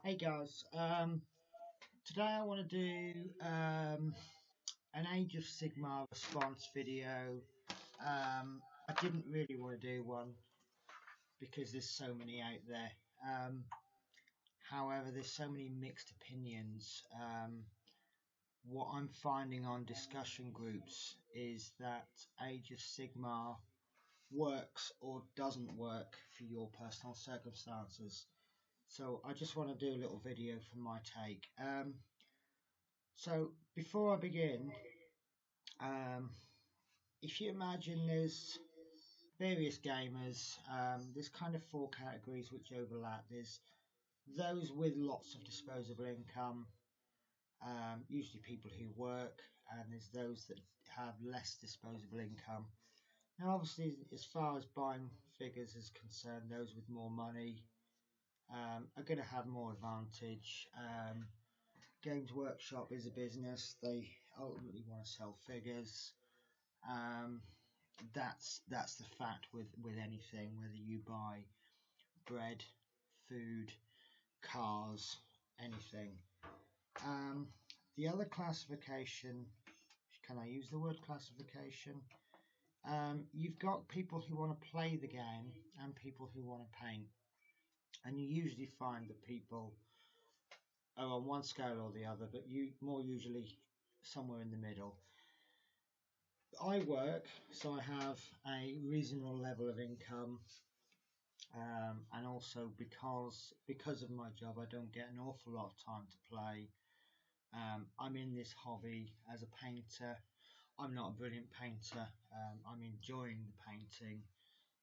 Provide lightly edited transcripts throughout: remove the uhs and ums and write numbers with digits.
Hey guys, today I want to do an Age of Sigmar response video. I didn't really want to do one because there's so many out there. However, there's so many mixed opinions. What I'm finding on discussion groups is that Age of Sigmar works or doesn't work for your personal circumstances. So I just want to do a little video from my take. So before I begin, um, if you imagine there's various gamers, there's kind of four categories which overlap. There's those with lots of disposable income, usually people who work, and there's those that have less disposable income. Now obviously as far as buying figures is concerned, those with more money are going to have more advantage. Games Workshop is a business. They ultimately want to sell figures. Um, that's the fact with anything, whether you buy bread, food, cars, anything. The other classification, can I use the word classification? You've got people who want to play the game and people who want to paint, and you usually find that people are on one scale or the other, but you more usually somewhere in the middle. I work, so I have a reasonable level of income, and also because of my job, I don't get an awful lot of time to play. I'm in this hobby as a painter. I'm not a brilliant painter. I'm enjoying the painting,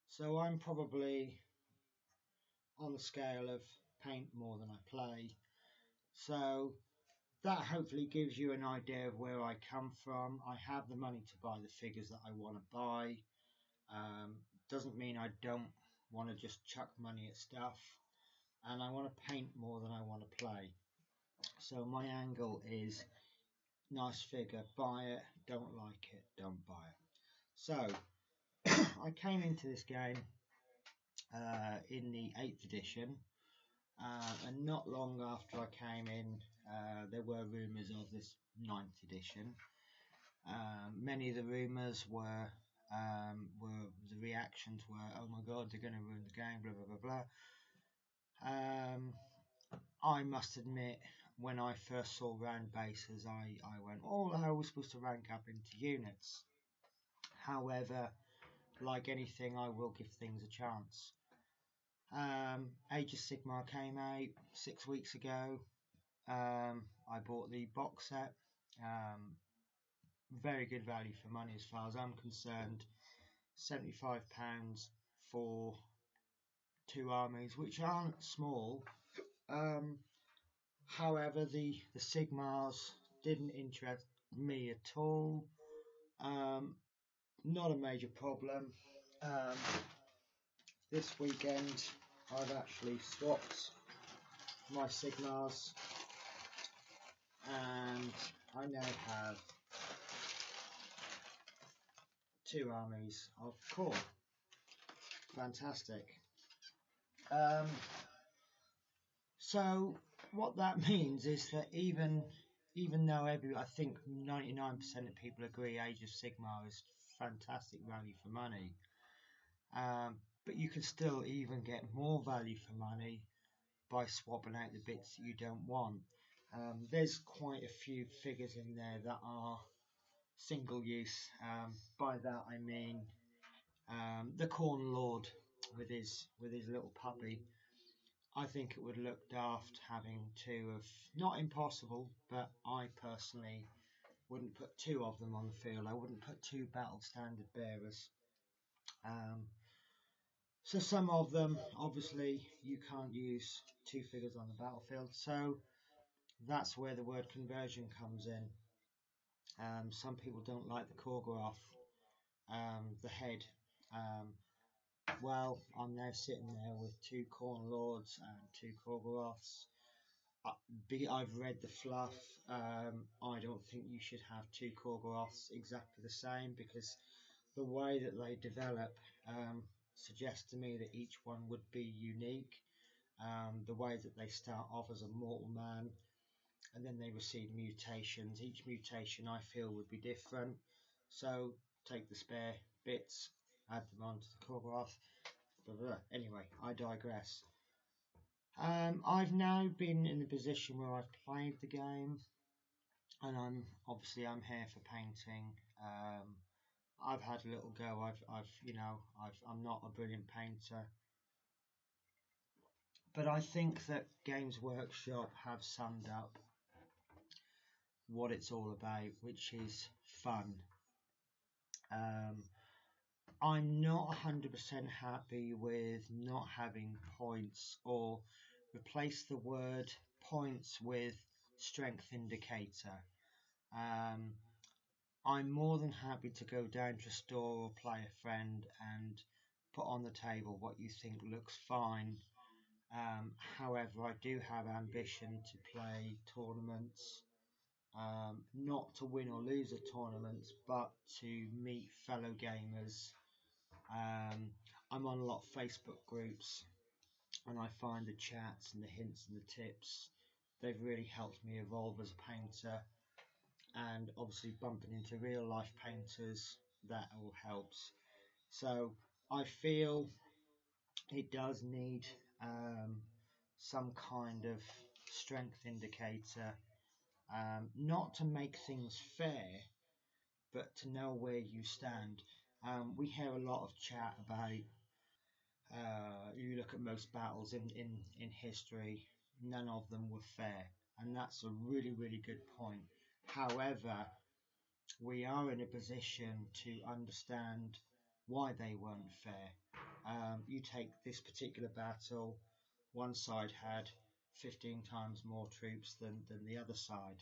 so I'm probably on the scale of paint more than I play. So that hopefully gives you an idea of where I come from. I have the money to buy the figures that I want to buy. Doesn't mean I don't want to just chuck money at stuff, and I want to paint more than I want to play. So my angle is nice figure, buy it, don't like it, don't buy it. So I came into this game in the 8th edition, and not long after I came in, there were rumours of this 9th edition. Many of the rumours were the reactions were, oh my god, they're going to ruin the game, blah blah blah blah. I must admit, when I first saw round bases, I went, oh, I was supposed to rank up into units. However, like anything, I will give things a chance. Age of Sigmar came out 6 weeks ago. I bought the box set. Very good value for money as far as I'm concerned. £75 for 2 armies, which aren't small. However, the Sigmars didn't interest me at all. Not a major problem. This weekend I've actually swapped my Sigmars, and I now have 2 armies of core. Fantastic. So what that means is that even though I think 99% of people agree Age of Sigmar is fantastic value for money, but you can still even get more value for money by swapping out the bits that you don't want. There's quite a few figures in there that are single use. By that I mean the Corn Lord with his little puppy. I think it would look daft having 2 of, not impossible, but I personally wouldn't put 2 of them on the field. I wouldn't put 2 battle standard bearers. So some of them, obviously, you can't use 2 figures on the battlefield. So that's where the word conversion comes in. Some people don't like the Korgoroth, the head. Well, I'm now sitting there with 2 Corn Lords and 2 Korgoroths. I've read the fluff. I don't think you should have 2 Korgoroths exactly the same, because the way that they develop suggests to me that each one would be unique. the way that they start off as a mortal man, and then they receive mutations. Each mutation I feel would be different. So take the spare bits, add them onto the Korgoth. Blah, blah, blah. Anyway, I digress. I've now been in the position where I've played the game, and I'm here for painting. I've had a little go. I'm not a brilliant painter, but I think that Games Workshop have summed up what it's all about, which is fun. I'm not 100% happy with not having points, or replace the word points with strength indicator. I'm more than happy to go down to a store or play a friend and put on the table what you think looks fine. However, I do have ambition to play tournaments, not to win or lose a tournament, but to meet fellow gamers. I'm on a lot of Facebook groups, and I find the chats and the hints and the tips, they've really helped me evolve as a painter. And obviously bumping into real life painters, that all helps. So I feel it does need some kind of strength indicator, not to make things fair, but to know where you stand. We hear a lot of chat about, you look at most battles in history, none of them were fair, and that's a really, really good point. However, we are in a position to understand why they weren't fair. You take this particular battle, one side had 15 times more troops than the other side,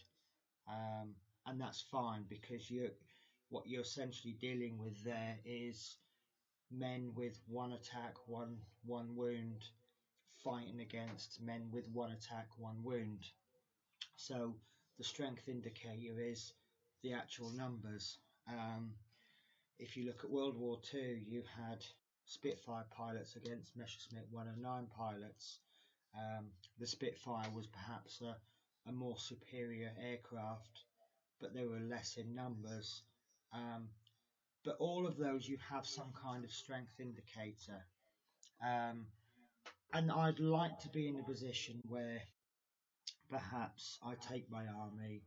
and that's fine, because what you're essentially dealing with there is men with one attack, one wound, fighting against men with one attack, one wound. So the strength indicator is the actual numbers. If you look at World War II, you had Spitfire pilots against Messerschmitt 109 pilots. The Spitfire was perhaps a more superior aircraft, but they were less in numbers. But all of those, you have some kind of strength indicator. And I'd like to be in a position where perhaps I take my army,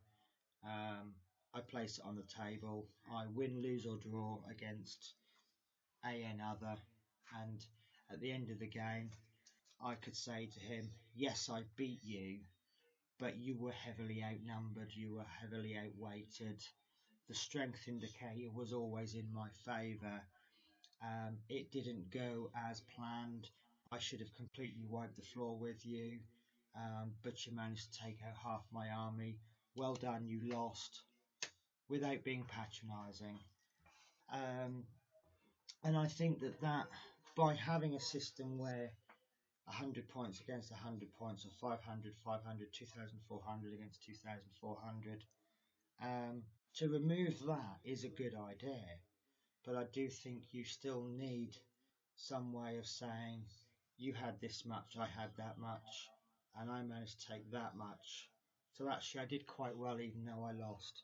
I place it on the table, I win, lose or draw against another, and at the end of the game I could say to him, yes, I beat you, but you were heavily outnumbered, you were heavily outweighted. The strength indicator was always in my favour. It didn't go as planned. I should have completely wiped the floor with you, but you managed to take out half my army. Well done, you lost, without being patronising. And I think that by having a system where 100 points against 100 points, or 500, 500, 2,400 against 2,400, to remove that is a good idea. But I do think you still need some way of saying, you had this much, I had that much, and I managed to take that much. So actually I did quite well, even though I lost.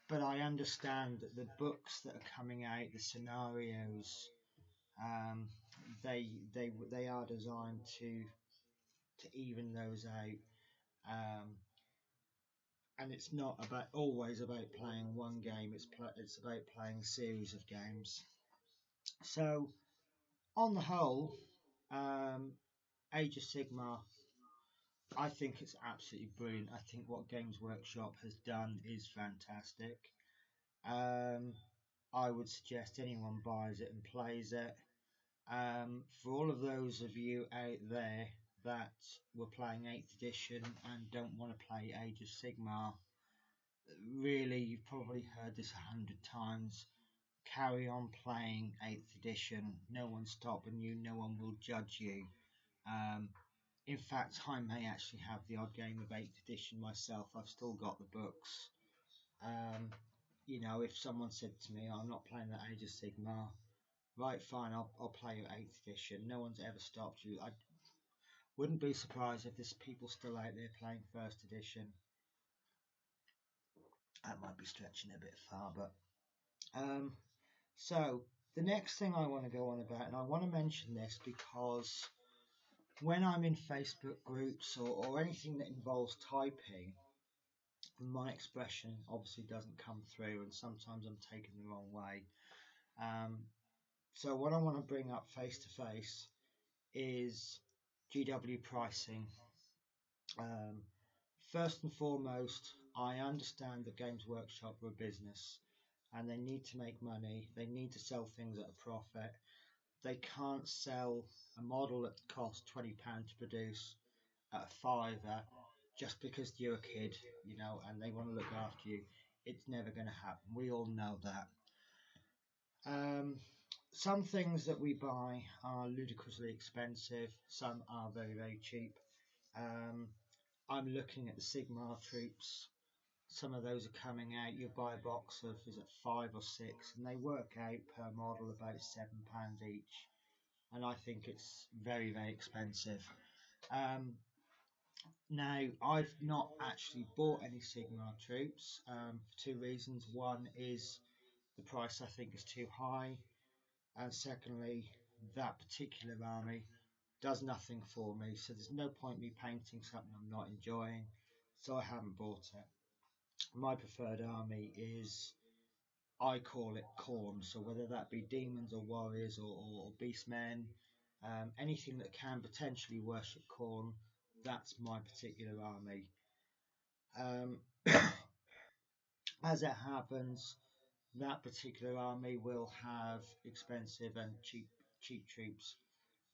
But I understand that the books that are coming out, the scenarios, they are designed to even those out. And it's not always about playing one game. It's about playing a series of games. So on the whole, Age of Sigmar, I think it's absolutely brilliant. I think what Games Workshop has done is fantastic. I would suggest anyone buys it and plays it. For all of those of you out there that were playing 8th edition and don't want to play Age of Sigmar, really, you've probably heard this 100 times. Carry on playing 8th edition. No one's stopping you. No one will judge you. In fact, I may actually have the odd game of 8th edition myself. I've still got the books. If someone said to me, I'm not playing that Age of Sigmar, right, fine, I'll play your 8th edition. No one's ever stopped you. Wouldn't be surprised if there's people still out there playing first edition. That might be stretching it a bit far, but so the next thing I want to go on about, and I want to mention this because when I'm in Facebook groups or anything that involves typing, my expression obviously doesn't come through, and sometimes I'm taken the wrong way. So what I want to bring up face to face is GW pricing. First and foremost, I understand that Games Workshop are a business and they need to make money. They need to sell things at a profit. They can't sell a model that costs £20 to produce at a fiver just because you're a kid, and they want to look after you. It's never going to happen. We all know that. Some things that we buy are ludicrously expensive. Some are very, very cheap. I'm looking at the Sigmar troops. Some of those are coming out. You buy a box of, is it 5 or 6, and they work out per model about £7 each. And I think it's very, very expensive. Now, I've not actually bought any Sigmar troops for two reasons. One is the price I think is too high, and secondly, that particular army does nothing for me, so there's no point me painting something I'm not enjoying, so I haven't bought it. My preferred army is, I call it Khorne, so whether that be demons or warriors or beastmen, anything that can potentially worship Khorne, that's my particular army. As it happens, that particular army will have expensive and cheap troops.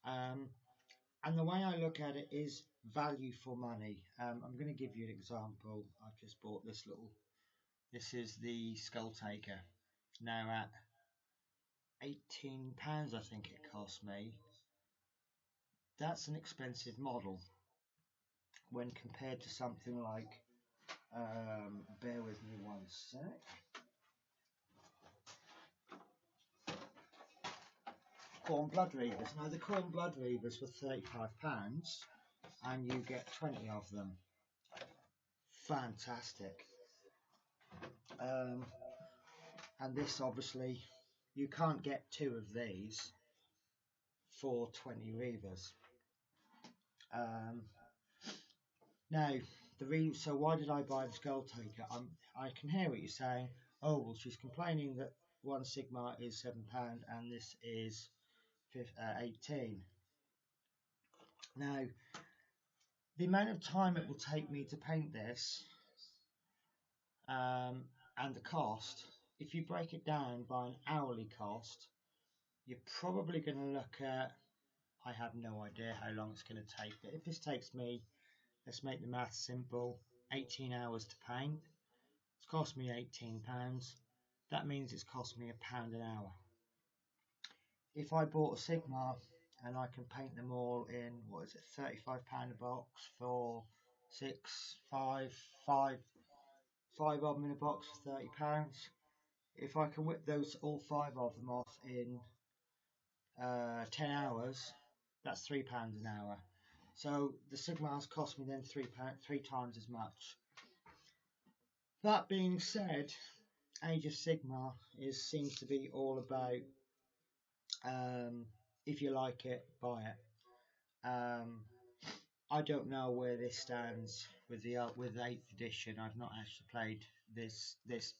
And the way I look at it is value for money. I'm going to give you an example. I've just bought this this is the Skull Taker. Now at £18 I think it cost me. That's an expensive model when compared to something like, bear with me one sec. Khorne Blood Reavers. Now the Khorne Blood Reavers were £35 and you get 20 of them. Fantastic. And this obviously, you can't get 2 of these for 20 Reavers. Now, so why did I buy the Skull Taker? I can hear what you're saying. Oh, well, she's complaining that one Sigmar is £7 and this is 18. Now, the amount of time it will take me to paint this and the cost, if you break it down by an hourly cost, you're probably going to look at, I have no idea how long it's going to take, but if this takes me, let's make the math simple, 18 hours to paint, it's cost me £18, that means it's cost me £1 an hour. If I bought a Sigmar and I can paint them all in, what is it, £35 a box for 5 of them in a box for £30. If I can whip those all 5 of them off in 10 hours, that's £3 an hour. So the Sigmars cost me then £3 times as much. That being said, Age of Sigmar seems to be all about, if you like it, buy it. I don't know where this stands with the 8th edition. I've not actually played this.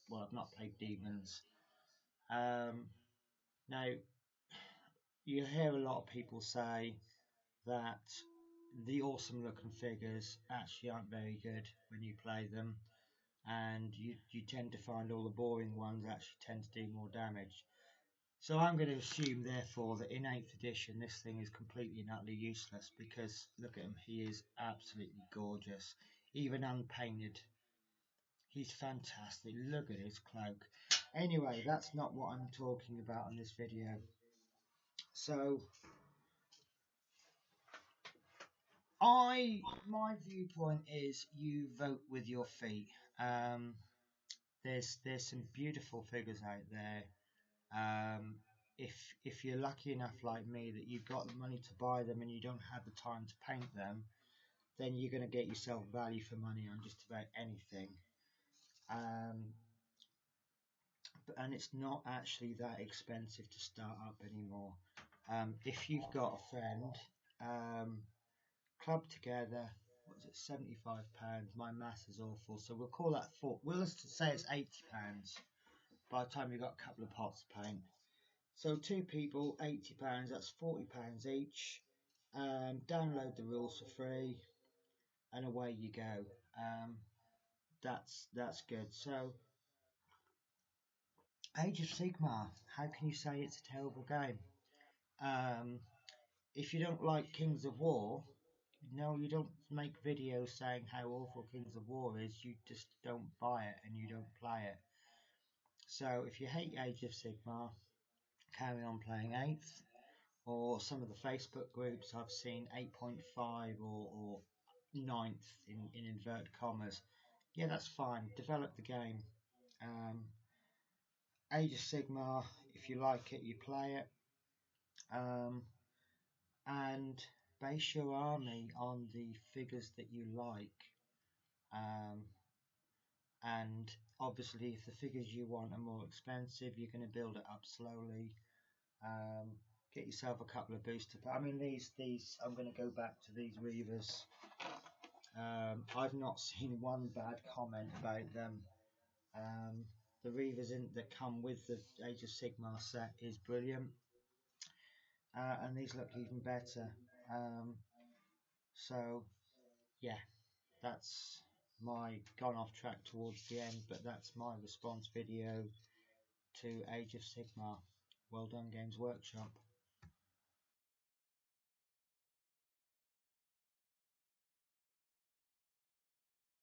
Well, I've not played Demons. Now, you hear a lot of people say that the awesome looking figures actually aren't very good when you play them, and you tend to find all the boring ones actually tend to do more damage. So I'm going to assume therefore that in 8th edition this thing is completely and utterly useless, because look at him, he is absolutely gorgeous, even unpainted. He's fantastic, look at his cloak. Anyway, that's not what I'm talking about in this video. So my viewpoint is you vote with your feet. There's some beautiful figures out there. if you're lucky enough like me that you've got the money to buy them and you don't have the time to paint them, then you're going to get yourself value for money on just about anything. And it's not actually that expensive to start up anymore. If you've got a friend, club together, what is it, £75? My maths is awful, so we'll call that we'll say it's £80 by the time you've got a couple of pots of paint. So 2 people, £80, that's £40 each. Download the rules for free, and away you go. That's good. So Age of Sigmar, how can you say it's a terrible game? If you don't like Kings of War, no, you don't make videos saying how awful Kings of War is, you just don't buy it and you don't play it. So if you hate Age of Sigmar, carry on playing 8th, or some of the Facebook groups I've seen 8.5 or 9th in inverted commas. Yeah, that's fine, develop the game. Age of Sigmar, if you like it, you play it. And base your army on the figures that you like. And obviously if the figures you want are more expensive, you're going to build it up slowly. Get yourself a couple of booster. I mean, these I'm going to go back to these Reavers. I've not seen one bad comment about them. The Reavers that come with the Age of Sigmar set is brilliant, and these look even better. So yeah, that's my gone off track towards the end, but that's my response video to Age of Sigmar. Well done, Games Workshop.